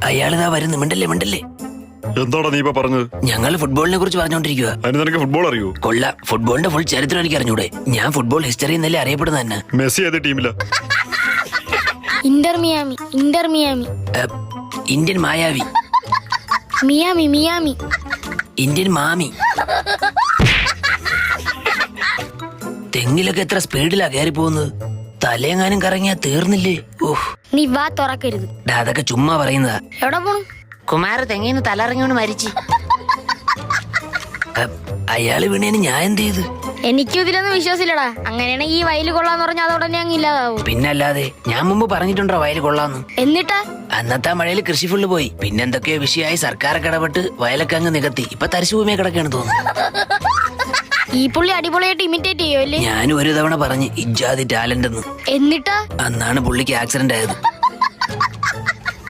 അയാളിതാ വരുന്നു. മിണ്ടല്ലേ. എന്താടാ നീ ഇപ്പൊ പറഞ്ഞത്? ഞങ്ങൾ ഫുട്ബോളിനെ കുറിച്ച് പറഞ്ഞോണ്ടിരിക്കുക. അതിന് നിനക്ക് ഫുട്ബോൾ അറിയോ? കൊള്ളാം, ഫുട്ബോളിന്റെ ഫുൾ ചരിത്രം എനിക്ക് അറിഞ്ഞൂടെ. ഞാൻ ഫുട്ബോൾ ഹിസ്റ്ററി എന്നല്ലേ അറിയപ്പെടുന്ന തന്നെ. മെസ്സി ഏത് ടീമില്ല? Inter Miami. ഇന്ത്യൻ മായാവി. മിയാമി. ഇന്ത്യൻ മാമി. തെങ്ങിലൊക്കെ എത്ര സ്പീഡിലാ കയറി പോകുന്നത്. തലയെങ്ങാനും കറങ്ങിയാ തീർന്നില്ലേ? ഓഹ്, നീ വാ തുറക്കരുത്. അതൊക്കെ ചുമ്മാ പറയുന്നതാ. എവിടെ പോണു? കുമാർ തെങ്ങിന്ന് തലറങ്ങിയോണ്ട് മരിച്ചു. അയാള് വീണേന് ഞാൻ എന്ത് ചെയ്തു? എനിക്കും ഇതിലൊന്നും വിശ്വാസമില്ലടാ. അങ്ങനെയാണെങ്കിൽ ഈ വയല് കൊള്ളാന്ന് പറഞ്ഞാൽ അതോടനെ അങ്ങ് ഇല്ലാതാവും. പിന്നല്ലാതെ, ഞാൻ മുമ്പ് പറഞ്ഞിട്ടുണ്ടോ വയല് കൊള്ളാന്ന്? എന്നിട്ടാ അന്നത്തെ മഴയിൽ കൃഷി ഫുള്ള് പോയി. പിന്നെന്തൊക്കെയോ വിഷയമായി സർക്കാരൊക്കെ ഇടപെട്ട് വയലൊക്കെ അങ്ങ് നികത്തി. ഇപ്പൊ തരിശുഭൂമിയെ കിടക്കാണ് തോന്നുന്നു. ഈ പുള്ളി അടിപൊളിയായിട്ട് ഇമിറ്റേറ്റ് ചെയ്യുമല്ലേ? ഞാനും ഒരു തവണ പറഞ്ഞ് ഇജാതി ടാലന്റ് എന്ന്. എന്നിട്ടാ അന്നാണ് പുള്ളിക്ക് ആക്സിഡന്റ് ആയത്.